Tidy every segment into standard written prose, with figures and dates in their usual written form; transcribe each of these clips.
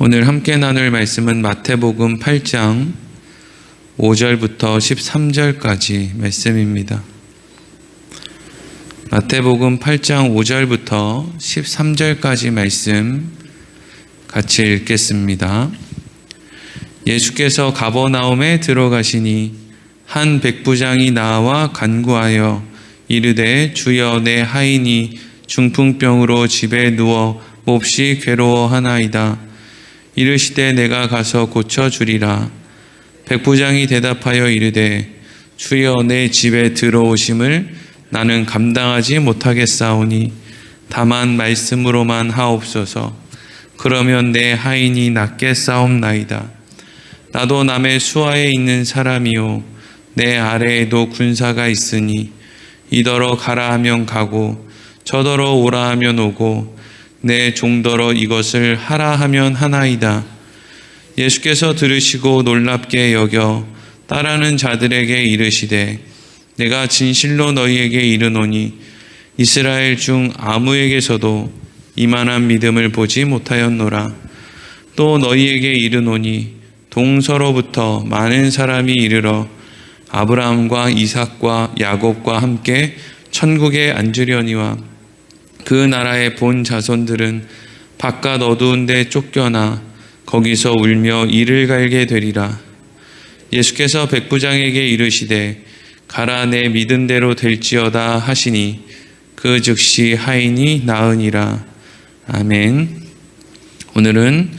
오늘 함께 나눌 말씀은 마태복음 8장 5절부터 13절까지 말씀입니다. 마태복음 8장 5절부터 13절까지 말씀 같이 읽겠습니다. 예수께서 가버나움에 들어가시니 한 백부장이 나와 간구하여 이르되 주여 내 하인이 중풍병으로 집에 누워 몹시 괴로워하나이다. 이르시되 내가 가서 고쳐주리라. 백부장이 대답하여 이르되 주여 내 집에 들어오심을 나는 감당하지 못하겠사오니 다만 말씀으로만 하옵소서. 그러면 내 하인이 낫겠사옵나이다. 나도 남의 수하에 있는 사람이요 내 아래에도 군사가 있으니 이더러 가라 하면 가고 저더러 오라 하면 오고 내 종더러 이것을 하라 하면 하나이다. 예수께서 들으시고 놀랍게 여겨 따르는 자들에게 이르시되 내가 진실로 너희에게 이르노니 이스라엘 중 아무에게서도 이만한 믿음을 보지 못하였노라. 또 너희에게 이르노니 동서로부터 많은 사람이 이르러 아브라함과 이삭과 야곱과 함께 천국에 앉으려니와 그 나라의 본 자손들은 바깥 어두운 데 쫓겨나 거기서 울며 이를 갈게 되리라. 예수께서 백부장에게 이르시되 가라 내 믿은 대로 될지어다 하시니 그 즉시 하인이 나으니라. 아멘. 오늘은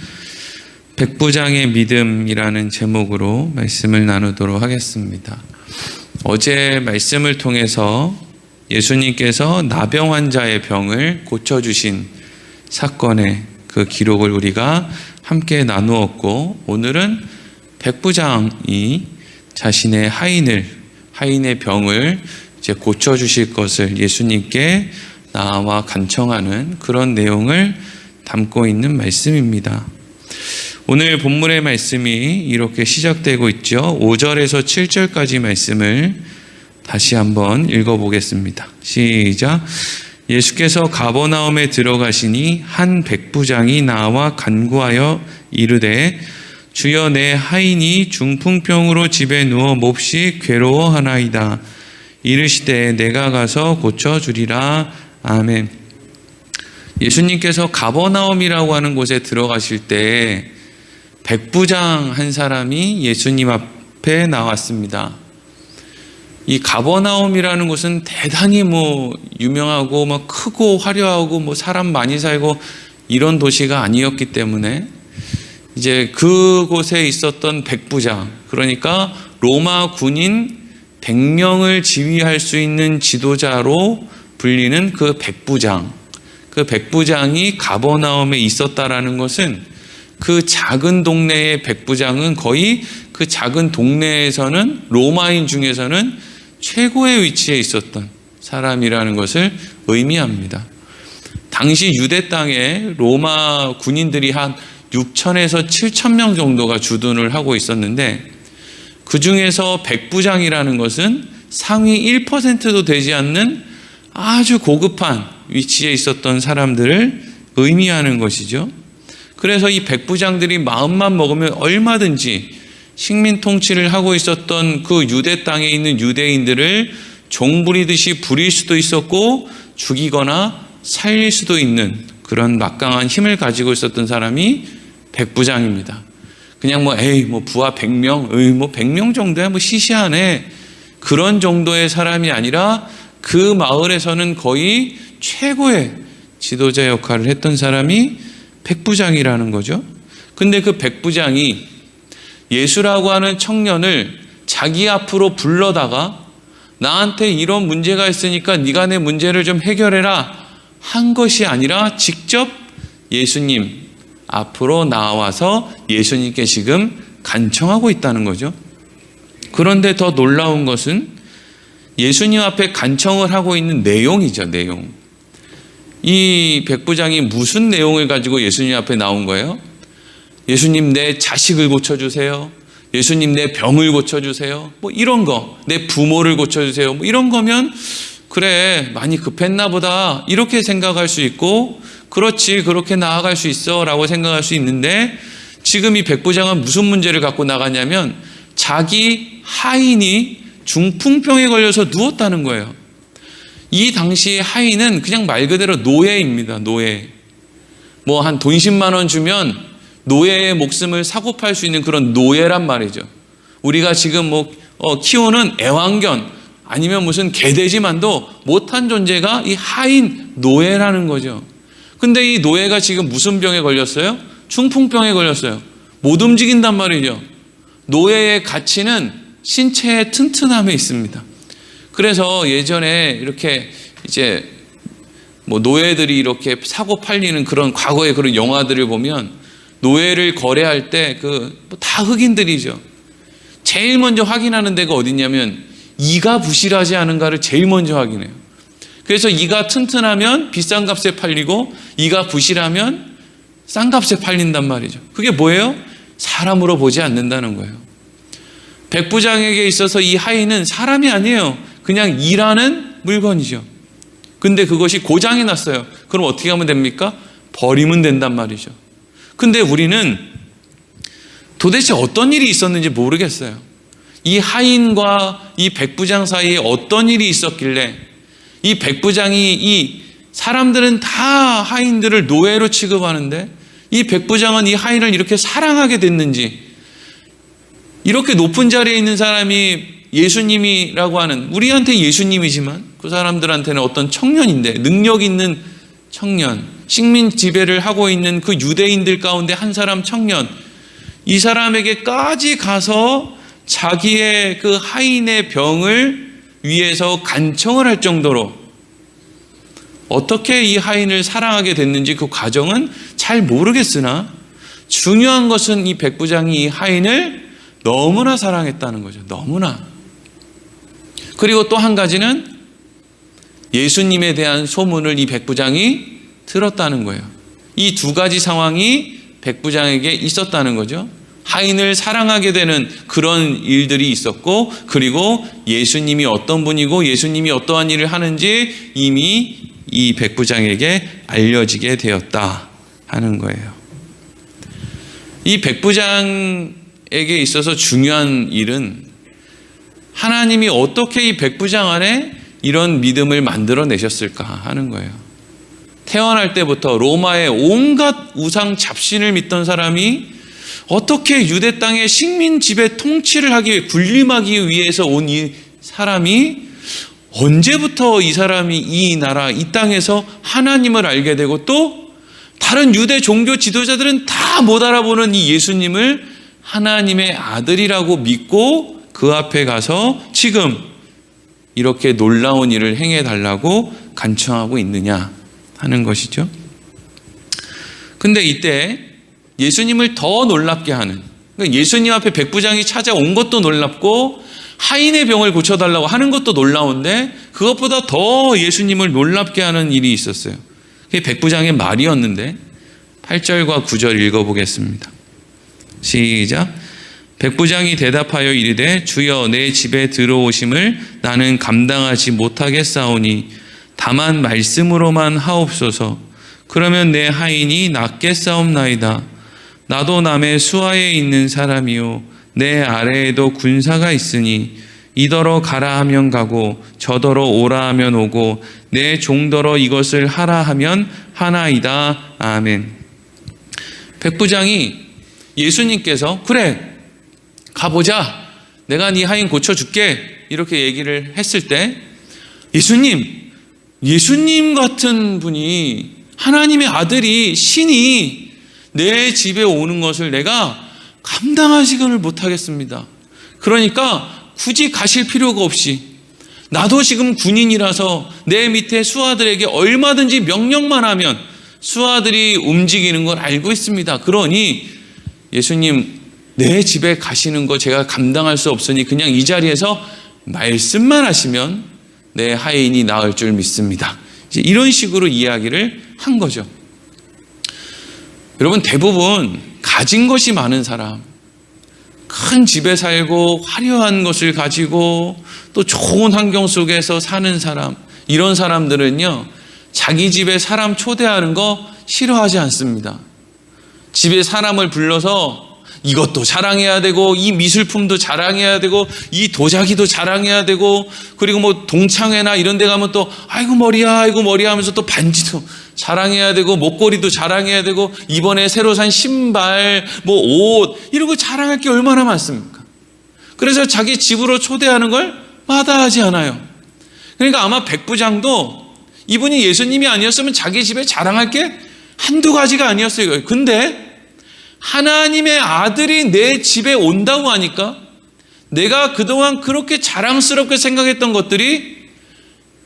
백부장의 믿음이라는 제목으로 말씀을 나누도록 하겠습니다. 어제 말씀을 통해서 예수님께서 나병 환자의 병을 고쳐주신 사건의 그 기록을 우리가 함께 나누었고, 오늘은 백부장이 자신의 하인의 병을 이제 고쳐주실 것을 예수님께 나와 간청하는 그런 내용을 담고 있는 말씀입니다. 오늘 본문의 말씀이 이렇게 시작되고 있죠. 5절에서 7절까지 말씀을 다시 한번 읽어보겠습니다. 시작. 예수께서 가버나움에 들어가시니 한 백부장이 나와 간구하여 이르되 주여 내 하인이 중풍병으로 집에 누워 몹시 괴로워하나이다. 이르시되 내가 가서 고쳐주리라. 아멘. 예수님께서 가버나움이라고 하는 곳에 들어가실 때 백부장 한 사람이 예수님 앞에 나왔습니다. 이 가버나움이라는 곳은 대단히 유명하고 크고 화려하고 사람 많이 살고 이런 도시가 아니었기 때문에 이제 그곳에 있었던 백부장, 그러니까 로마 군인 100명을 지휘할 수 있는 지도자로 불리는 그 백부장이 가버나움에 있었다라는 것은 그 작은 동네의 백부장은 거의 그 작은 동네에서는 로마인 중에서는 최고의 위치에 있었던 사람이라는 것을 의미합니다. 당시 유대 땅에 로마 군인들이 한 6천에서 7천 명 정도가 주둔을 하고 있었는데, 그 중에서 백부장이라는 것은 상위 1%도 되지 않는 아주 고급한 위치에 있었던 사람들을 의미하는 것이죠. 그래서 이 백부장들이 마음만 먹으면 얼마든지 식민 통치를 하고 있었던 그 유대 땅에 있는 유대인들을 종부리듯이 부릴 수도 있었고 죽이거나 살릴 수도 있는 그런 막강한 힘을 가지고 있었던 사람이 백부장입니다. 그냥 부하 100명, 100명 정도야 시시하네, 그런 정도의 사람이 아니라 그 마을에서는 거의 최고의 지도자 역할을 했던 사람이 백부장이라는 거죠. 근데 그 백부장이 예수라고 하는 청년을 자기 앞으로 불러다가 나한테 이런 문제가 있으니까 네가 내 문제를 좀 해결해라 한 것이 아니라 직접 예수님 앞으로 나와서 예수님께 지금 간청하고 있다는 거죠. 그런데 더 놀라운 것은 예수님 앞에 간청을 하고 있는 내용이죠. 내용. 이 백부장이 무슨 내용을 가지고 예수님 앞에 나온 거예요? 예수님 내 자식을 고쳐주세요. 예수님 내 병을 고쳐주세요. 이런 거. 내 부모를 고쳐주세요. 이런 거면 그래, 많이 급했나 보다 이렇게 생각할 수 있고, 그렇지, 그렇게 나아갈 수 있어 라고 생각할 수 있는데, 지금 이 백부장은 무슨 문제를 갖고 나갔냐면 자기 하인이 중풍병에 걸려서 누웠다는 거예요. 이 당시 하인은 그냥 말 그대로 노예입니다. 노예. 뭐 한 돈 10만 원 주면 노예의 목숨을 사고 팔 수 있는 그런 노예란 말이죠. 우리가 지금 키우는 애완견 아니면 무슨 개돼지만도 못한 존재가 이 하인 노예라는 거죠. 근데 이 노예가 지금 무슨 병에 걸렸어요? 중풍병에 걸렸어요. 못 움직인단 말이죠. 노예의 가치는 신체의 튼튼함에 있습니다. 그래서 예전에 이렇게 이제 노예들이 이렇게 사고 팔리는 그런 과거의 그런 영화들을 보면 노예를 거래할 때 다 흑인들이죠. 제일 먼저 확인하는 데가 어디냐면 이가 부실하지 않은가를 제일 먼저 확인해요. 그래서 이가 튼튼하면 비싼 값에 팔리고 이가 부실하면 싼 값에 팔린단 말이죠. 그게 뭐예요? 사람으로 보지 않는다는 거예요. 백부장에게 있어서 이 하인은 사람이 아니에요. 그냥 일하는 물건이죠. 근데 그것이 고장이 났어요. 그럼 어떻게 하면 됩니까? 버리면 된단 말이죠. 근데 우리는 도대체 어떤 일이 있었는지 모르겠어요. 이 하인과 이 백부장 사이에 어떤 일이 있었길래 이 백부장이, 이 사람들은 다 하인들을 노예로 취급하는데 이 백부장은 이 하인을 이렇게 사랑하게 됐는지, 이렇게 높은 자리에 있는 사람이 예수님이라고 하는, 우리한테 예수님이지만 그 사람들한테는 어떤 청년인데, 능력 있는 청년, 식민 지배를 하고 있는 그 유대인들 가운데 한 사람 청년, 이 사람에게까지 가서 자기의 그 하인의 병을 위해서 간청을 할 정도로 어떻게 이 하인을 사랑하게 됐는지 그 과정은 잘 모르겠으나, 중요한 것은 이 백부장이 이 하인을 너무나 사랑했다는 거죠. 너무나. 그리고 또 한 가지는 예수님에 대한 소문을 이 백부장이 들었다는 거예요. 이 두 가지 상황이 백부장에게 있었다는 거죠. 하인을 사랑하게 되는 그런 일들이 있었고, 그리고 예수님이 어떤 분이고 예수님이 어떠한 일을 하는지 이미 이 백부장에게 알려지게 되었다 하는 거예요. 이 백부장에게 있어서 중요한 일은 하나님이 어떻게 이 백부장 안에 이런 믿음을 만들어내셨을까 하는 거예요. 태어날 때부터 로마의 온갖 우상 잡신을 믿던 사람이 어떻게 유대 땅의 식민 지배 통치를 하기 위해, 군림하기 위해서 온 이 사람이 언제부터 이 사람이 이 나라, 이 땅에서 하나님을 알게 되고, 또 다른 유대 종교 지도자들은 다 못 알아보는 이 예수님을 하나님의 아들이라고 믿고 그 앞에 가서 지금 이렇게 놀라운 일을 행해달라고 간청하고 있느냐 하는 것이죠. 근데 이때 예수님을 더 놀랍게 하는, 그러니까 예수님 앞에 백부장이 찾아온 것도 놀랍고 하인의 병을 고쳐달라고 하는 것도 놀라운데, 그것보다 더 예수님을 놀랍게 하는 일이 있었어요. 그게 백부장의 말이었는데 8절과 9절 읽어보겠습니다. 시작. 백부장이 대답하여 이르되 주여, 내 집에 들어오심을 나는 감당하지 못하겠사오니 다만 말씀으로만 하옵소서. 그러면 내 하인이 낫겠사옵나이다. 나도 남의 수하에 있는 사람이요 내 아래에도 군사가 있으니 이더러 가라 하면 가고 저더러 오라 하면 오고 내 종더러 이것을 하라 하면 하나이다. 아멘. 백부장이 예수님께서 그래 가보자, 내가 네 하인 고쳐줄게 이렇게 얘기를 했을 때, 예수님 같은 분이, 하나님의 아들이, 신이 내 집에 오는 것을 내가 감당하지를 못하겠습니다. 그러니까 굳이 가실 필요가 없이, 나도 지금 군인이라서 내 밑에 수하들에게 얼마든지 명령만 하면 수하들이 움직이는 걸 알고 있습니다. 그러니 예수님, 내 집에 가시는 거 제가 감당할 수 없으니 그냥 이 자리에서 말씀만 하시면 내 하인이 나을 줄 믿습니다. 이제 이런 식으로 이야기를 한 거죠. 여러분, 대부분 가진 것이 많은 사람, 큰 집에 살고 화려한 것을 가지고 또 좋은 환경 속에서 사는 사람, 이런 사람들은요, 자기 집에 사람 초대하는 거 싫어하지 않습니다. 집에 사람을 불러서 이것도 자랑해야 되고, 이 미술품도 자랑해야 되고, 이 도자기도 자랑해야 되고, 그리고 뭐 동창회나 이런 데 가면 또 아이고 머리야 하면서 또 반지도 자랑해야 되고, 목걸이도 자랑해야 되고, 이번에 새로 산 신발, 뭐 옷, 이런 거 자랑할 게 얼마나 많습니까? 그래서 자기 집으로 초대하는 걸 마다하지 않아요. 그러니까 아마 백부장도 이분이 예수님이 아니었으면 자기 집에 자랑할 게 한두 가지가 아니었어요. 근데 하나님의 아들이 내 집에 온다고 하니까 내가 그동안 그렇게 자랑스럽게 생각했던 것들이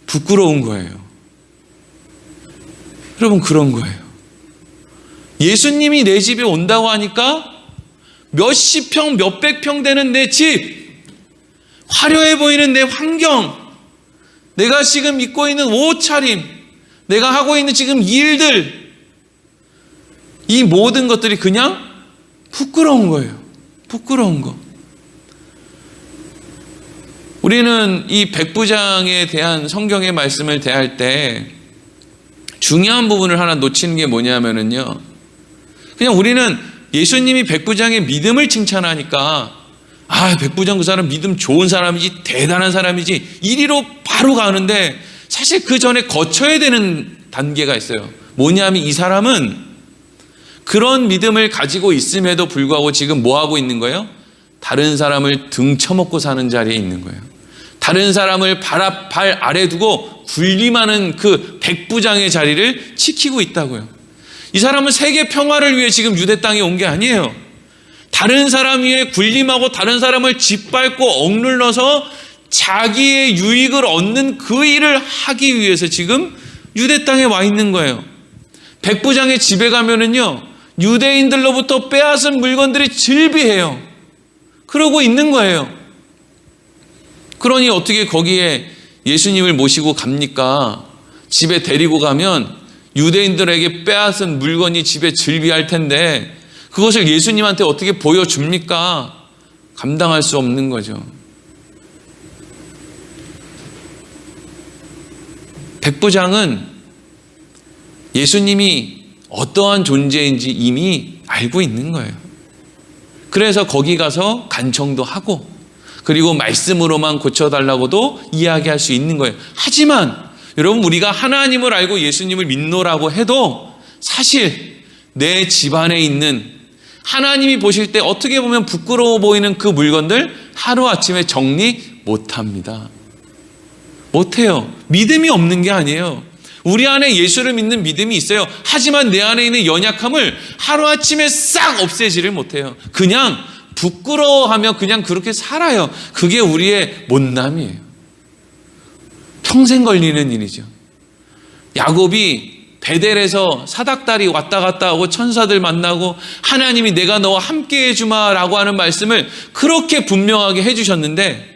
부끄러운 거예요. 여러분, 그런 거예요. 예수님이 내 집에 온다고 하니까 몇십 평, 몇백 평 되는 내 집, 화려해 보이는 내 환경, 내가 지금 입고 있는 옷차림, 내가 하고 있는 지금 일들, 이 모든 것들이 그냥 부끄러운 거예요. 부끄러운 거. 우리는 이 백부장에 대한 성경의 말씀을 대할 때 중요한 부분을 하나 놓치는 게 뭐냐면요, 그냥 우리는 예수님이 백부장의 믿음을 칭찬하니까 백부장 그 사람 믿음 좋은 사람이지, 대단한 사람이지, 이리로 바로 가는데 사실 그 전에 거쳐야 되는 단계가 있어요. 뭐냐면 이 사람은 그런 믿음을 가지고 있음에도 불구하고 지금 뭐 하고 있는 거예요? 다른 사람을 등쳐먹고 사는 자리에 있는 거예요. 다른 사람을 발 아래 두고 군림하는 그 백부장의 자리를 지키고 있다고요. 이 사람은 세계 평화를 위해 지금 유대 땅에 온 게 아니에요. 다른 사람 위에 군림하고 다른 사람을 짓밟고 억눌러서 자기의 유익을 얻는 그 일을 하기 위해서 지금 유대 땅에 와 있는 거예요. 백부장의 집에 가면은요, 유대인들로부터 빼앗은 물건들이 즐비해요. 그러고 있는 거예요. 그러니 어떻게 거기에 예수님을 모시고 갑니까? 집에 데리고 가면 유대인들에게 빼앗은 물건이 집에 즐비할 텐데 그것을 예수님한테 어떻게 보여줍니까? 감당할 수 없는 거죠. 백부장은 예수님이 어떠한 존재인지 이미 알고 있는 거예요. 그래서 거기 가서 간청도 하고, 그리고 말씀으로만 고쳐달라고도 이야기할 수 있는 거예요. 하지만 여러분, 우리가 하나님을 알고 예수님을 믿노라고 해도 사실 내 집안에 있는, 하나님이 보실 때 어떻게 보면 부끄러워 보이는 그 물건들 하루아침에 정리 못합니다. 못해요. 믿음이 없는 게 아니에요. 우리 안에 예수를 믿는 믿음이 있어요. 하지만 내 안에 있는 연약함을 하루아침에 싹 없애지를 못해요. 그냥 부끄러워하며 그냥 그렇게 살아요. 그게 우리의 못남이에요. 평생 걸리는 일이죠. 야곱이 베델에서 사닥다리 왔다 갔다 하고 천사들 만나고 하나님이 내가 너와 함께 해주마라고 하는 말씀을 그렇게 분명하게 해주셨는데,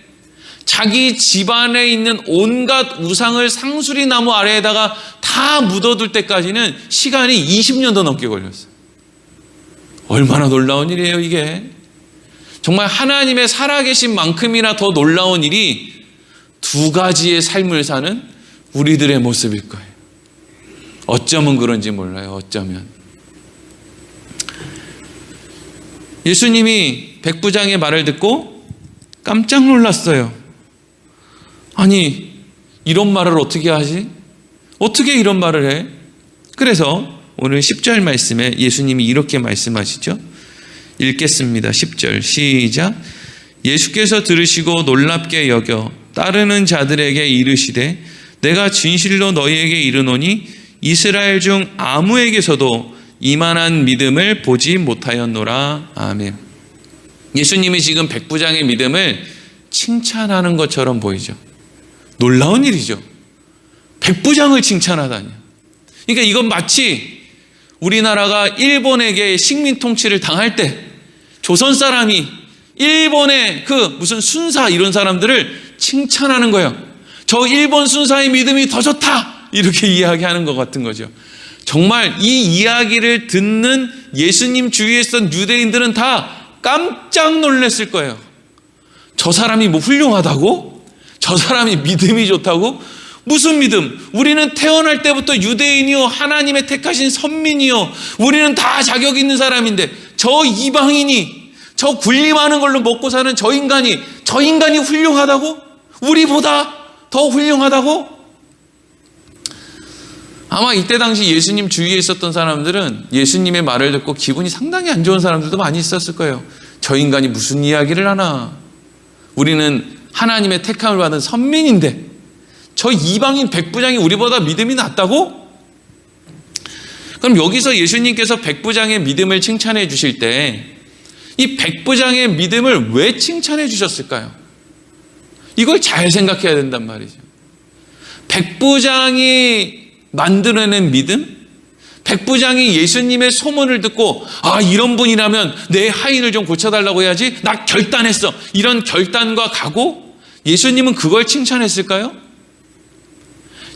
자기 집안에 있는 온갖 우상을 상수리 나무 아래에다가 다 묻어둘 때까지는 시간이 20년도 넘게 걸렸어요. 얼마나 놀라운 일이에요, 이게. 정말 하나님의 살아계신 만큼이나 더 놀라운 일이 두 가지의 삶을 사는 우리들의 모습일 거예요. 어쩌면 그런지 몰라요. 어쩌면. 예수님이 백부장의 말을 듣고 깜짝 놀랐어요. 아니, 이런 말을 어떻게 하지? 어떻게 이런 말을 해? 그래서 오늘 10절 말씀에 예수님이 이렇게 말씀하시죠. 읽겠습니다. 10절 시작. 예수께서 들으시고 놀랍게 여겨 따르는 자들에게 이르시되 내가 진실로 너희에게 이르노니 이스라엘 중 아무에게서도 이만한 믿음을 보지 못하였노라. 아멘. 예수님이 지금 백부장의 믿음을 칭찬하는 것처럼 보이죠. 놀라운 일이죠. 백부장을 칭찬하다니. 그러니까 이건 마치 우리나라가 일본에게 식민 통치를 당할 때 조선 사람이 일본의 그 무슨 순사 이런 사람들을 칭찬하는 거예요. 저 일본 순사의 믿음이 더 좋다, 이렇게 이야기하는 것 같은 거죠. 정말 이 이야기를 듣는 예수님 주위에 있던 유대인들은 다 깜짝 놀랐을 거예요. 저 사람이 뭐 훌륭하다고? 저 사람이 믿음이 좋다고? 무슨 믿음? 우리는 태어날 때부터 유대인이요, 하나님의 택하신 선민이요, 우리는 다 자격 있는 사람인데 저 이방인이, 저 군림하는 걸로 먹고 사는 저 인간이 훌륭하다고? 우리보다 더 훌륭하다고? 아마 이때 당시 예수님 주위에 있었던 사람들은 예수님의 말을 듣고 기분이 상당히 안 좋은 사람들도 많이 있었을 거예요. 저 인간이 무슨 이야기를 하나? 우리는 하나님의 택함을 받은 선민인데 저 이방인 백부장이 우리보다 믿음이 낫다고? 그럼 여기서 예수님께서 백부장의 믿음을 칭찬해 주실 때 이 백부장의 믿음을 왜 칭찬해 주셨을까요? 이걸 잘 생각해야 된단 말이죠. 백부장이 만들어낸 믿음? 백부장이 예수님의 소문을 듣고 이런 분이라면 내 하인을 좀 고쳐달라고 해야지, 나 결단했어, 이런 결단과 각오? 예수님은 그걸 칭찬했을까요?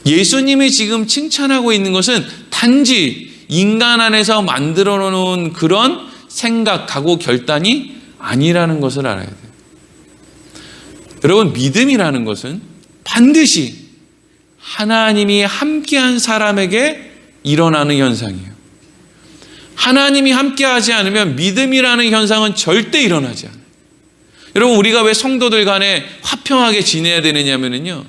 예수님이 지금 칭찬하고 있는 것은 단지 인간 안에서 만들어 놓은 그런 생각, 각오, 결단이 아니라는 것을 알아야 돼요. 여러분, 믿음이라는 것은 반드시 하나님이 함께한 사람에게 일어나는 현상이에요. 하나님이 함께하지 않으면 믿음이라는 현상은 절대 일어나지 않아요. 여러분, 우리가 왜 성도들 간에 화평하게 지내야 되느냐면요,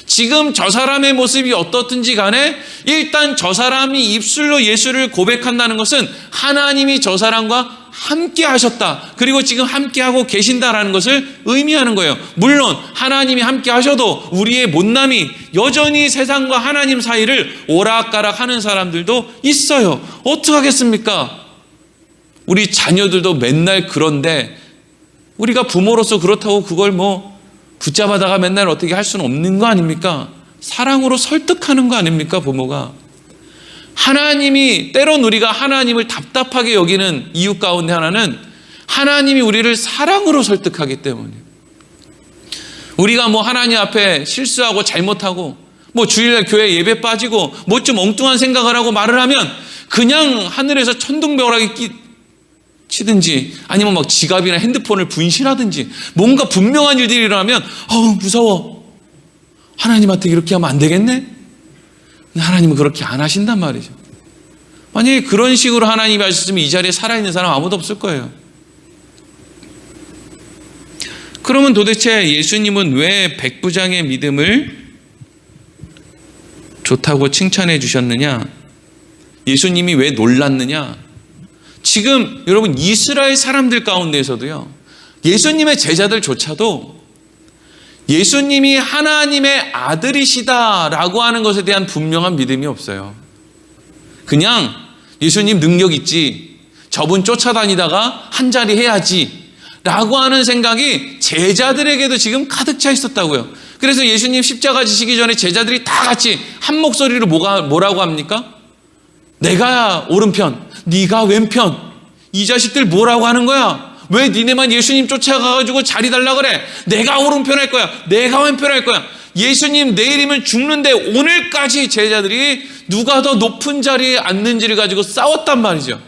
지금 저 사람의 모습이 어떻든지 간에 일단 저 사람이 입술로 예수를 고백한다는 것은 하나님이 저 사람과 함께 하셨다, 그리고 지금 함께 하고 계신다라는 것을 의미하는 거예요. 물론 하나님이 함께 하셔도 우리의 못남이 여전히 세상과 하나님 사이를 오락가락 하는 사람들도 있어요. 어떡하겠습니까? 우리 자녀들도 맨날 그런데 우리가 부모로서 그렇다고 그걸 붙잡아다가 맨날 어떻게 할 수는 없는 거 아닙니까? 사랑으로 설득하는 거 아닙니까, 부모가? 하나님이, 때론 우리가 하나님을 답답하게 여기는 이유 가운데 하나는 하나님이 우리를 사랑으로 설득하기 때문이에요. 우리가 하나님 앞에 실수하고 잘못하고 주일날 교회 예배 빠지고 좀 엉뚱한 생각을 하고 말을 하면 그냥 하늘에서 천둥벼락이 치든지 아니면 지갑이나 핸드폰을 분실하든지 뭔가 분명한 일들이 일어나면 무서워, 하나님한테 이렇게 하면 안 되겠네? 하나님은 그렇게 안 하신단 말이죠. 만약에 그런 식으로 하나님이 하셨으면 이 자리에 살아있는 사람 아무도 없을 거예요. 그러면 도대체 예수님은 왜 백부장의 믿음을 좋다고 칭찬해 주셨느냐? 예수님이 왜 놀랐느냐? 지금 여러분, 이스라엘 사람들 가운데에서도요, 예수님의 제자들조차도 예수님이 하나님의 아들이시다라고 하는 것에 대한 분명한 믿음이 없어요. 그냥 예수님 능력 있지, 저분 쫓아다니다가 한 자리 해야지 라고 하는 생각이 제자들에게도 지금 가득 차 있었다고요. 그래서 예수님 십자가 지시기 전에 제자들이 다 같이 한 목소리로 뭐라고 합니까? 내가 오른편, 네가 왼편. 이 자식들 뭐라고 하는 거야? 왜 니네만 예수님 쫓아가가지고 자리 달라 그래? 내가 오른편 할 거야, 내가 왼편 할 거야. 예수님 내일이면 죽는데 오늘까지 제자들이 누가 더 높은 자리에 앉는지를 가지고 싸웠단 말이죠.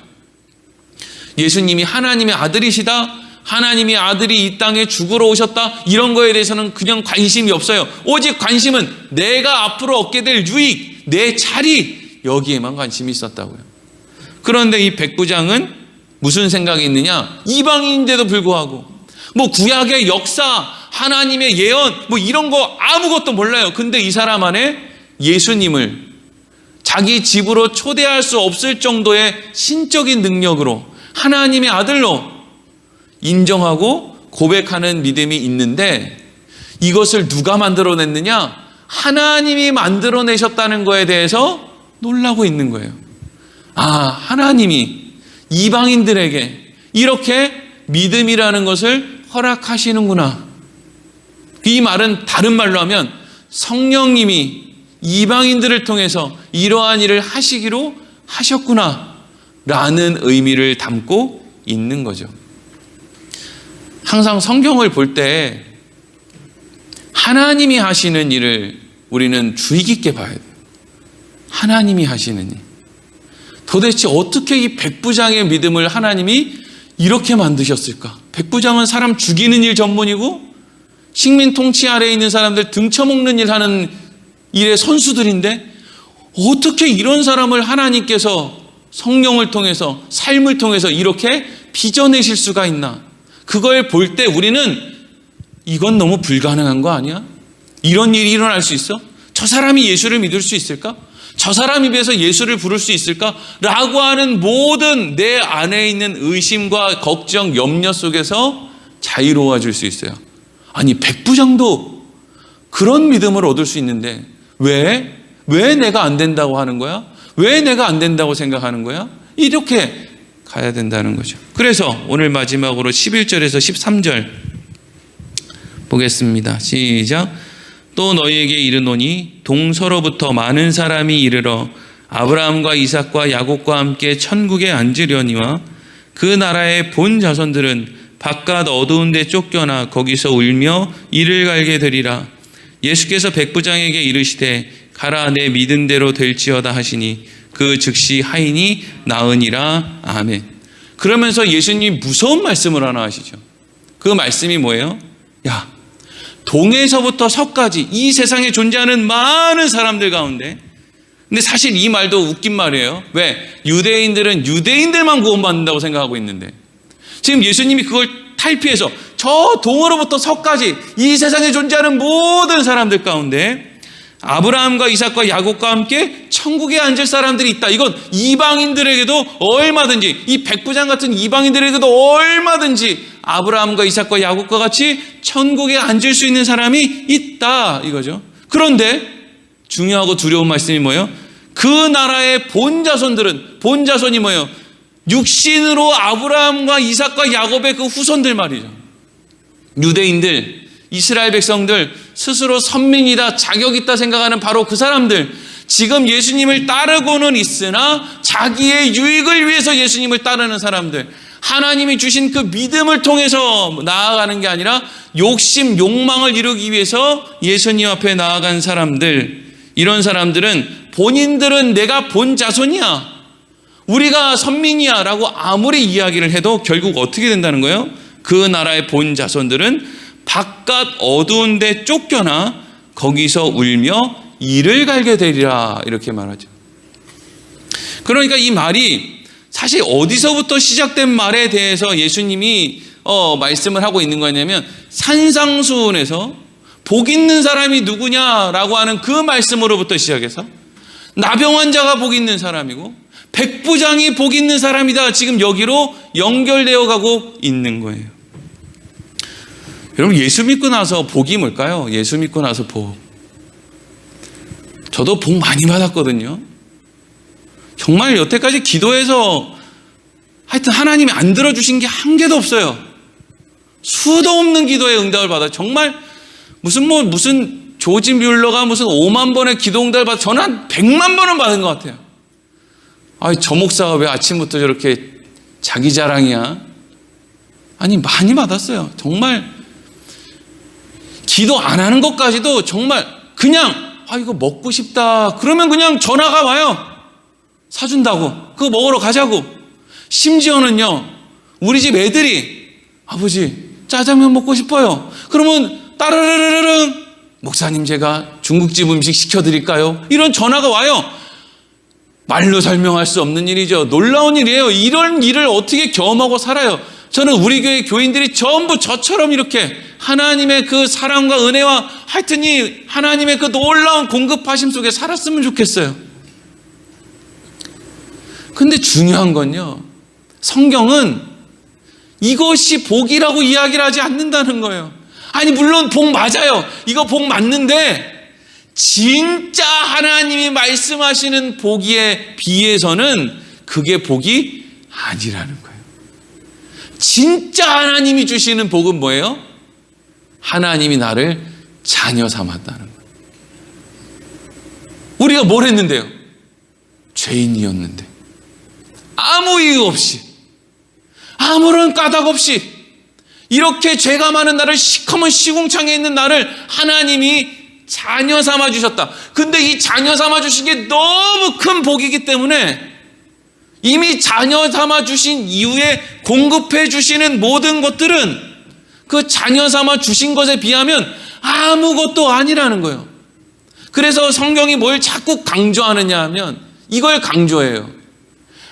예수님이 하나님의 아들이시다, 하나님의 아들이 이 땅에 죽으러 오셨다, 이런 거에 대해서는 그냥 관심이 없어요. 오직 관심은 내가 앞으로 얻게 될 유익, 내 자리, 여기에만 관심이 있었다고요. 그런데 이 백부장은 무슨 생각이 있느냐? 이방인인데도 불구하고 구약의 역사, 하나님의 예언 이런 거 아무것도 몰라요. 근데 이 사람 안에 예수님을 자기 집으로 초대할 수 없을 정도의 신적인 능력으로 하나님의 아들로 인정하고 고백하는 믿음이 있는데, 이것을 누가 만들어냈느냐? 하나님이 만들어내셨다는 거에 대해서 놀라고 있는 거예요. 하나님이 이방인들에게 이렇게 믿음이라는 것을 허락하시는구나. 이 말은 다른 말로 하면 성령님이 이방인들을 통해서 이러한 일을 하시기로 하셨구나 라는 의미를 담고 있는 거죠. 항상 성경을 볼 때 하나님이 하시는 일을 우리는 주의 깊게 봐야 돼요. 하나님이 하시는 일. 도대체 어떻게 이 백부장의 믿음을 하나님이 이렇게 만드셨을까? 백부장은 사람 죽이는 일 전문이고 식민 통치 아래에 있는 사람들 등쳐먹는 일 하는 일의 선수들인데 어떻게 이런 사람을 하나님께서 성령을 통해서 삶을 통해서 이렇게 빚어내실 수가 있나? 그걸 볼 때 우리는 이건 너무 불가능한 거 아니야? 이런 일이 일어날 수 있어? 저 사람이 예수를 믿을 수 있을까? 저 사람 입에서 예수를 부를 수 있을까? 라고 하는 모든 내 안에 있는 의심과 걱정, 염려 속에서 자유로워질 수 있어요. 아니, 백부장도 그런 믿음을 얻을 수 있는데 왜 내가 안 된다고 하는 거야? 왜 내가 안 된다고 생각하는 거야? 이렇게 가야 된다는 거죠. 그래서 오늘 마지막으로 11절에서 13절 보겠습니다. 시작. 또 너희에게 이르노니 동서로부터 많은 사람이 이르러 아브라함과 이삭과 야곱과 함께 천국에 앉으려니와 그 나라의 본 자손들은 바깥 어두운 데 쫓겨나 거기서 울며 이를 갈게 되리라. 예수께서 백부장에게 이르시되 가라, 내 믿은 대로 될지어다 하시니 그 즉시 하인이 나으니라. 아멘. 그러면서 예수님이 무서운 말씀을 하나 하시죠. 그 말씀이 뭐예요? 야, 동에서부터 서까지 이 세상에 존재하는 많은 사람들 가운데, 근데 사실 이 말도 웃긴 말이에요. 왜? 유대인들은 유대인들만 구원받는다고 생각하고 있는데 지금 예수님이 그걸 탈피해서 저 동으로부터 서까지 이 세상에 존재하는 모든 사람들 가운데 아브라함과 이삭과 야곱과 함께 천국에 앉을 사람들이 있다. 이건 이방인들에게도 얼마든지, 이 백부장 같은 이방인들에게도 얼마든지 아브라함과 이삭과 야곱과 같이 천국에 앉을 수 있는 사람이 있다, 이거죠. 그런데 중요하고 두려운 말씀이 뭐예요? 그 나라의 본 자손이 뭐예요? 육신으로 아브라함과 이삭과 야곱의 그 후손들 말이죠. 유대인들, 이스라엘 백성들, 스스로 선민이다, 자격 있다 생각하는 바로 그 사람들, 지금 예수님을 따르고는 있으나 자기의 유익을 위해서 예수님을 따르는 사람들, 하나님이 주신 그 믿음을 통해서 나아가는 게 아니라 욕심, 욕망을 이루기 위해서 예수님 앞에 나아간 사람들, 이런 사람들은 본인들은 내가 본 자손이야, 우리가 선민이야 라고 아무리 이야기를 해도 결국 어떻게 된다는 거예요? 그 나라의 본 자손들은 바깥 어두운 데 쫓겨나 거기서 울며 이를 갈게 되리라, 이렇게 말하죠. 그러니까 이 말이 사실 어디서부터 시작된 말에 대해서 예수님이 말씀을 하고 있는 거냐면 산상수훈에서 복 있는 사람이 누구냐라고 하는 그 말씀으로부터 시작해서 나병 환자가 복 있는 사람이고 백부장이 복 있는 사람이다, 지금 여기로 연결되어 가고 있는 거예요. 여러분, 예수 믿고 나서 복이 뭘까요? 예수 믿고 나서 복. 저도 복 많이 받았거든요. 정말 여태까지 기도해서 하여튼 하나님이 안 들어주신 게 한 개도 없어요. 수도 없는 기도에 응답을 받아요. 정말 무슨 조지 뮬러가 무슨 5만 번의 기도 응답을 받아, 저는 한 100만 번은 받은 것 같아요. 아니, 저 목사가 왜 아침부터 저렇게 자기 자랑이야? 아니, 많이 받았어요. 정말 기도 안 하는 것까지도 정말 그냥 이거 먹고 싶다 그러면 그냥 전화가 와요. 사준다고, 그거 먹으러 가자고. 심지어는요, 우리 집 애들이 아버지 짜장면 먹고 싶어요. 그러면 따르르르르 목사님 제가 중국집 음식 시켜드릴까요? 이런 전화가 와요. 말로 설명할 수 없는 일이죠. 놀라운 일이에요. 이런 일을 어떻게 경험하고 살아요? 저는 우리 교회 교인들이 전부 저처럼 이렇게 하나님의 그 사랑과 은혜와 하여튼 이 하나님의 그 놀라운 공급하심 속에 살았으면 좋겠어요. 근데 중요한 건요, 성경은 이것이 복이라고 이야기를 하지 않는다는 거예요. 아니, 물론 복 맞아요. 이거 복 맞는데 진짜 하나님이 말씀하시는 복에 비해서는 그게 복이 아니라는 거예요. 진짜 하나님이 주시는 복은 뭐예요? 하나님이 나를 자녀 삼았다는 거예요. 우리가 뭘 했는데요? 죄인이었는데 아무 이유 없이, 아무런 까닭 없이 이렇게 죄가 많은 나를, 시커먼 시궁창에 있는 나를 하나님이 자녀 삼아 주셨다. 근데 이 자녀 삼아 주신 게 너무 큰 복이기 때문에 이미 자녀 삼아 주신 이후에 공급해 주시는 모든 것들은 그 자녀 삼아 주신 것에 비하면 아무것도 아니라는 거예요. 그래서 성경이 뭘 자꾸 강조하느냐 하면 이걸 강조해요.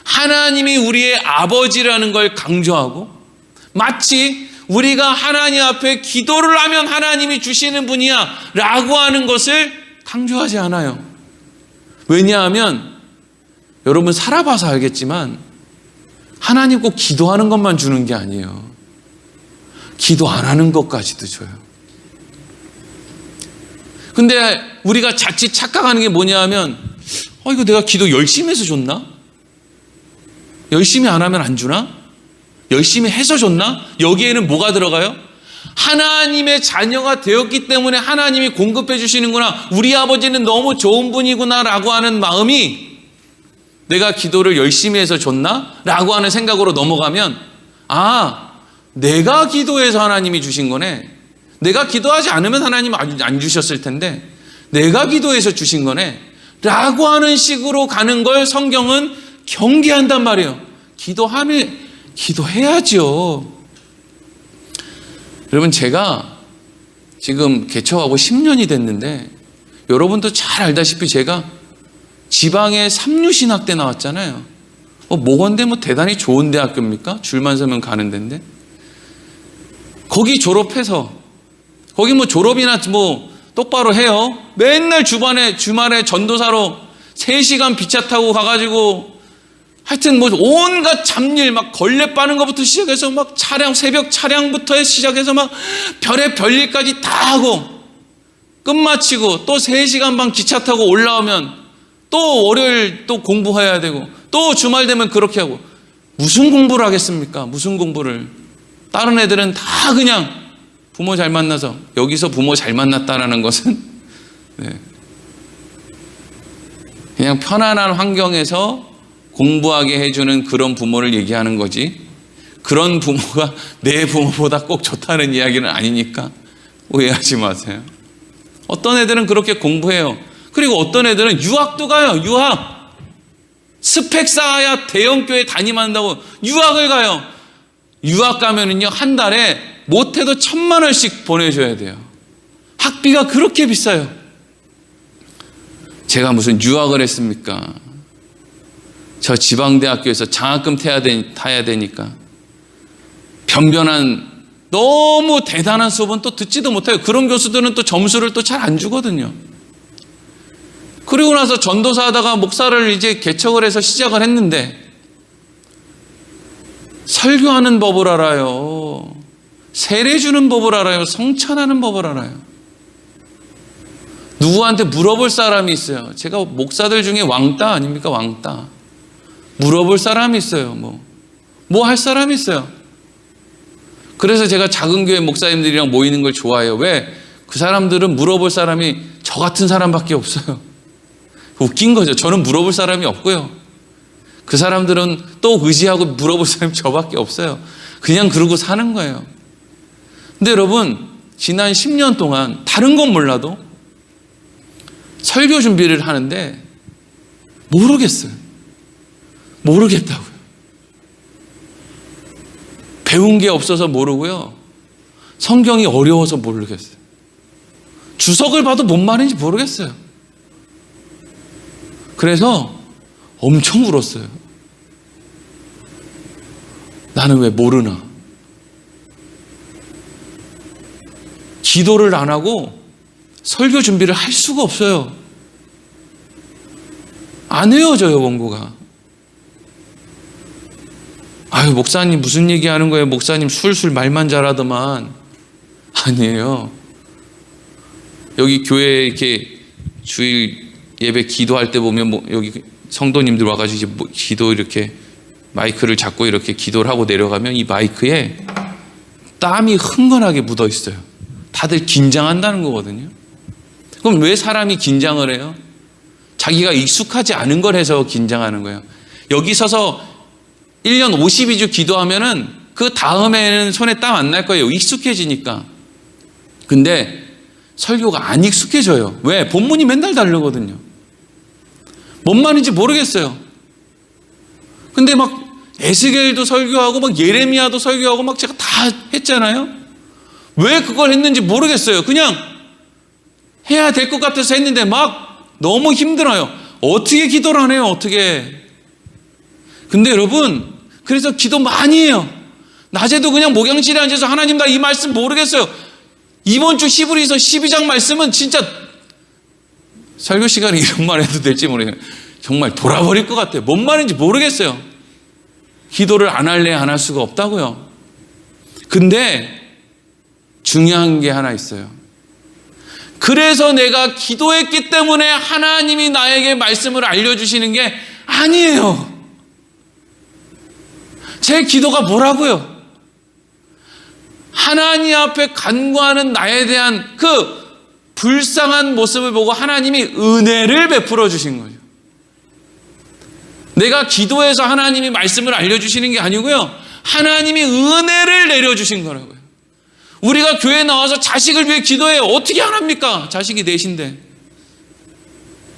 하나님이 우리의 아버지라는 걸 강조하고, 마치 우리가 하나님 앞에 기도를 하면 하나님이 주시는 분이야 라고 하는 것을 강조하지 않아요. 왜냐하면 여러분 살아봐서 알겠지만 하나님 꼭 기도하는 것만 주는 게 아니에요. 기도 안 하는 것까지도 줘요. 근데 우리가 자칫 착각하는 게 뭐냐 하면 이거 내가 기도 열심히 해서 줬나? 열심히 안 하면 안 주나? 열심히 해서 줬나? 여기에는 뭐가 들어가요? 하나님의 자녀가 되었기 때문에 하나님이 공급해 주시는구나, 우리 아버지는 너무 좋은 분이구나 라고 하는 마음이, 내가 기도를 열심히 해서 줬나? 라고 하는 생각으로 넘어가면, 내가 기도해서 하나님이 주신 거네. 내가 기도하지 않으면 하나님 안 주셨을 텐데 내가 기도해서 주신 거네 라고 하는 식으로 가는 걸 성경은 경계한단 말이에요. 기도해야죠. 여러분, 제가 지금 개척하고 10년이 됐는데 여러분도 잘 알다시피 제가 지방의 삼류신학대 나왔잖아요. 모건대 대단히 좋은 대학교입니까? 줄만 서면 가는 데인데, 거기 졸업해서 거기 졸업이나 똑바로 해요. 맨날 주말에 전도사로 3시간 기차 타고 가가지고 하여튼 온갖 잡일 걸레 빠는 것부터 시작해서 새벽 차량부터 시작해서 별의 별일까지 다 하고 끝마치고 또 3시간 반 기차 타고 올라오면 또 월요일 또 공부해야 되고 또 주말 되면 그렇게 하고, 무슨 공부를 하겠습니까? 무슨 공부를. 다른 애들은 다 그냥 부모 잘 만나서, 여기서 부모 잘 만났다라는 것은 그냥 편안한 환경에서 공부하게 해주는 그런 부모를 얘기하는 거지, 그런 부모가 내 부모보다 꼭 좋다는 이야기는 아니니까 오해하지 마세요. 어떤 애들은 그렇게 공부해요. 그리고 어떤 애들은 유학도 가요. 유학. 스펙 쌓아야 대형교회 담임한다고 유학을 가요. 유학 가면은요, 한 달에 못해도 1,000만 원씩 보내줘야 돼요. 학비가 그렇게 비싸요. 제가 무슨 유학을 했습니까? 저 지방대학교에서 장학금 타야 되니까 변변한 너무 대단한 수업은 또 듣지도 못해요. 그런 교수들은 또 점수를 또 잘 안 주거든요. 그리고 나서 전도사 하다가 목사를 이제 개척을 해서 시작을 했는데 설교하는 법을 알아요. 세례 주는 법을 알아요. 성찬하는 법을 알아요. 누구한테 물어볼 사람이 있어요. 제가 목사들 중에 왕따 아닙니까? 왕따. 물어볼 사람이 있어요. 뭐 할 사람이 있어요. 그래서 제가 작은 교회 목사님들이랑 모이는 걸 좋아해요. 왜? 그 사람들은 물어볼 사람이 저 같은 사람밖에 없어요. 웃긴 거죠. 저는 물어볼 사람이 없고요. 그 사람들은 또 의지하고 물어볼 사람이 저밖에 없어요. 그냥 그러고 사는 거예요. 근데 여러분, 지난 10년 동안 다른 건 몰라도 설교 준비를 하는데 모르겠어요. 모르겠다고요. 배운 게 없어서 모르고요. 성경이 어려워서 모르겠어요. 주석을 봐도 뭔 말인지 모르겠어요. 그래서 엄청 울었어요. 나는 왜 모르나? 기도를 안 하고 설교 준비를 할 수가 없어요. 안 헤어져요, 원고가. 아유, 목사님 무슨 얘기하는 거예요? 목사님 술술 말만 잘하더만. 아니에요. 여기 교회에 이렇게 주일 예배 기도할 때 보면 여기 성도님들 와가지고 이제 기도 이렇게 마이크를 잡고 이렇게 기도를 하고 내려가면 이 마이크에 땀이 흥건하게 묻어 있어요. 다들 긴장한다는 거거든요. 그럼 왜 사람이 긴장을 해요? 자기가 익숙하지 않은 걸 해서 긴장하는 거예요. 여기 서서 1년 52주 기도하면은 그 다음에는 손에 땀 안 날 거예요. 익숙해지니까. 근데 설교가 안 익숙해져요. 왜? 본문이 맨날 다르거든요. 뭔 말인지 모르겠어요. 근데 에스겔도 설교하고 예레미야도 설교하고 제가 다 했잖아요. 왜 그걸 했는지 모르겠어요. 그냥 해야 될 것 같아서 했는데 막 너무 힘들어요. 어떻게 기도를 안 해요? 어떻게. 근데 여러분, 그래서 기도 많이 해요. 낮에도 그냥 목양실에 앉아서 하나님 나 이 말씀 모르겠어요. 이번 주 히브리서 12장 말씀은 진짜 설교 시간에 이런 말 해도 될지 모르겠어요. 정말 돌아버릴 것 같아요. 뭔 말인지 모르겠어요. 기도를 안 할래 안 할 수가 없다고요. 근데 중요한 게 하나 있어요. 그래서 내가 기도했기 때문에 하나님이 나에게 말씀을 알려주시는 게 아니에요. 제 기도가 뭐라고요? 하나님 앞에 간구하는 나에 대한 그 불쌍한 모습을 보고 하나님이 은혜를 베풀어 주신 거죠. 내가 기도해서 하나님이 말씀을 알려주시는 게 아니고요. 하나님이 은혜를 내려주신 거라고요. 우리가 교회에 나와서 자식을 위해 기도해요. 어떻게 안 합니까? 자식이 넷인데.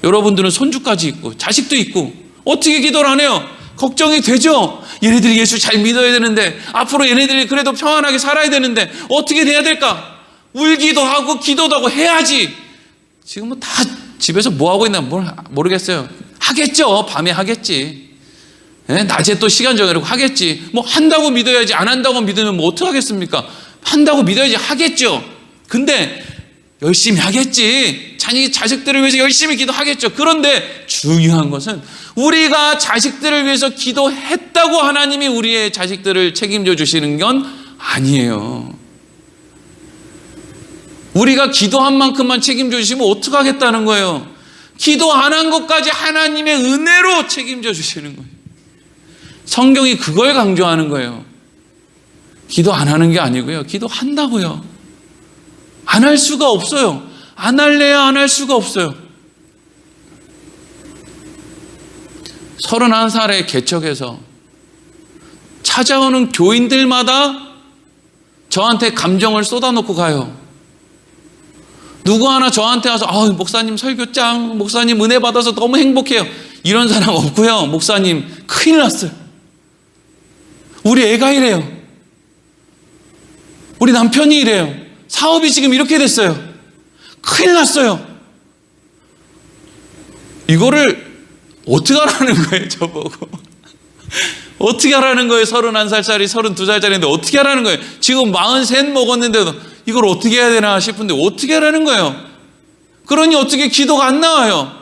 여러분들은 손주까지 있고 자식도 있고 어떻게 기도를 안 해요? 걱정이 되죠? 얘네들이 예수 잘 믿어야 되는데 앞으로 얘네들이 그래도 평안하게 살아야 되는데 어떻게 돼야 될까? 울기도 하고 기도도 하고 해야지. 지금은 다 집에서 뭐 하고 있나 모르겠어요. 하겠죠. 밤에 하겠지. 낮에 또 시간 정해놓고 하겠지. 뭐 한다고 믿어야지. 안 한다고 믿으면 뭐 어떡하겠습니까? 한다고 믿어야지 하겠죠. 근데 열심히 하겠지. 자식들을 위해서 열심히 기도하겠죠. 그런데 중요한 것은 우리가 자식들을 위해서 기도했다고 하나님이 우리의 자식들을 책임져 주시는 건 아니에요. 우리가 기도한 만큼만 책임져 주시면 어떡하겠다는 거예요. 기도 안 한 것까지 하나님의 은혜로 책임져 주시는 거예요. 성경이 그걸 강조하는 거예요. 기도 안 하는 게 아니고요. 기도한다고요. 안 할 수가 없어요. 안 할래야 안 할 수가 없어요. 31살에 개척해서 찾아오는 교인들마다 저한테 감정을 쏟아놓고 가요. 누구 하나 저한테 와서 목사님 설교 짱, 목사님 은혜 받아서 너무 행복해요. 이런 사람 없고요. 목사님 큰일 났어요. 우리 애가 이래요. 우리 남편이 이래요. 사업이 지금 이렇게 됐어요. 큰일 났어요. 이거를 어떻게 하라는 거예요, 저보고. 어떻게 하라는 거예요, 31살짜리, 32살짜리인데 어떻게 하라는 거예요. 지금 43 먹었는데도 이걸 어떻게 해야 되나 싶은데 어떻게 하라는 거예요. 그러니 어떻게 기도가 안 나와요.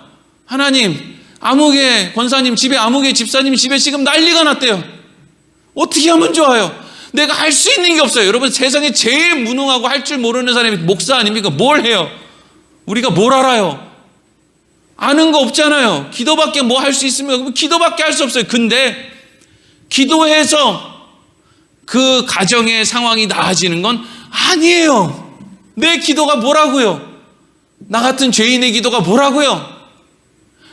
하나님, 아무개 권사님 집에, 아무개 집사님 집에 지금 난리가 났대요. 어떻게 하면 좋아요. 내가 할 수 있는 게 없어요. 여러분, 세상에 제일 무능하고 할 줄 모르는 사람이 목사 아닙니까? 뭘 해요? 우리가 뭘 알아요? 아는 거 없잖아요. 기도밖에 뭐 할 수 있으면 기도밖에 할 수 없어요. 근데 기도해서 그 가정의 상황이 나아지는 건 아니에요. 내 기도가 뭐라고요? 나 같은 죄인의 기도가 뭐라고요?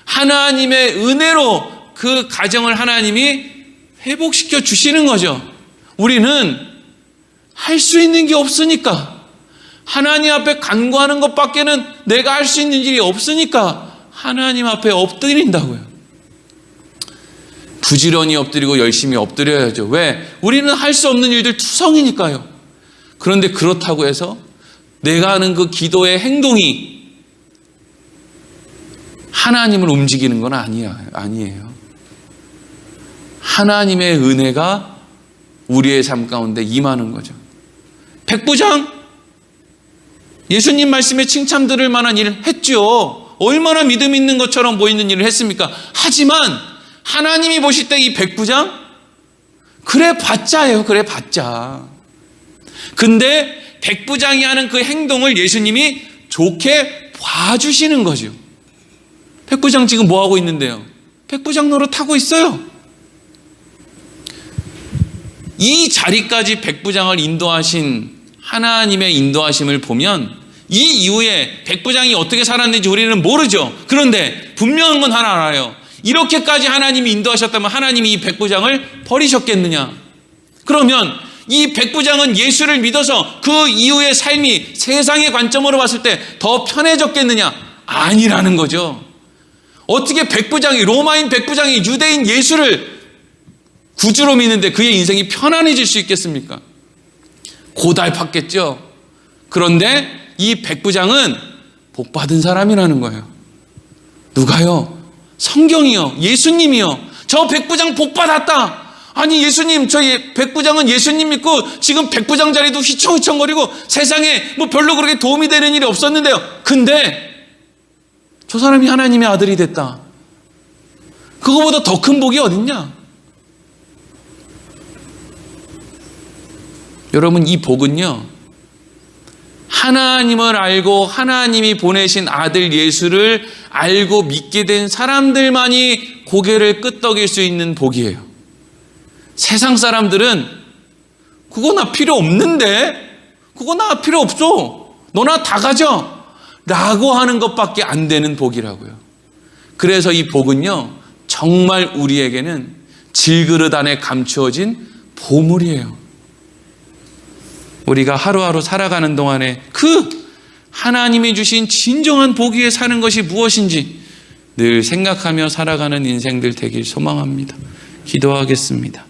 하나님의 은혜로 그 가정을 하나님이 회복시켜 주시는 거죠. 우리는 할 수 있는 게 없으니까, 하나님 앞에 간구하는 것밖에는 내가 할 수 있는 일이 없으니까 하나님 앞에 엎드린다고요. 부지런히 엎드리고 열심히 엎드려야죠. 왜? 우리는 할 수 없는 일들 투성이니까요. 그런데 그렇다고 해서 내가 하는 그 기도의 행동이 하나님을 움직이는 건 아니에요. 하나님의 은혜가 우리의 삶 가운데 임하는 거죠. 백부장, 예수님 말씀에 칭찬 들을 만한 일을 했죠. 얼마나 믿음 있는 것처럼 보이는 일을 했습니까? 하지만 하나님이 보실 때 이 백부장, 그래 봤자예요. 그래 봤자. 근데 백부장이 하는 그 행동을 예수님이 좋게 봐주시는 거죠. 백부장 지금 뭐 하고 있는데요? 백부장 노릇하고 있어요. 이 자리까지 백부장을 인도하신 하나님의 인도하심을 보면 이 이후에 백부장이 어떻게 살았는지 우리는 모르죠. 그런데 분명한 건 하나 알아요. 이렇게까지 하나님이 인도하셨다면 하나님이 이 백부장을 버리셨겠느냐? 그러면 이 백부장은 예수를 믿어서 그 이후의 삶이 세상의 관점으로 봤을 때 더 편해졌겠느냐? 아니라는 거죠. 어떻게 백부장이, 로마인 백부장이 유대인 예수를 구주로 믿는데 그의 인생이 편안해질 수 있겠습니까? 고달팠겠죠. 그런데 이 백부장은 복 받은 사람이라는 거예요. 누가요? 성경이요. 예수님이요. 저 백부장 복 받았다. 아니 예수님, 저 백부장은 예수님 믿고 지금 백부장 자리도 휘청휘청거리고 세상에 뭐 별로 그렇게 도움이 되는 일이 없었는데요. 근데 저 사람이 하나님의 아들이 됐다. 그거보다 더 큰 복이 어딨냐? 여러분, 이 복은요, 하나님을 알고 하나님이 보내신 아들 예수를 알고 믿게 된 사람들만이 고개를 끄덕일 수 있는 복이에요. 세상 사람들은 그거 나 필요 없는데, 그거 나 필요 없어, 너나 다 가져 라고 하는 것밖에 안 되는 복이라고요. 그래서 이 복은요, 정말 우리에게는 질그릇 안에 감추어진 보물이에요. 우리가 하루하루 살아가는 동안에 그 하나님이 주신 진정한 복 위에 사는 것이 무엇인지 늘 생각하며 살아가는 인생들 되길 소망합니다. 기도하겠습니다.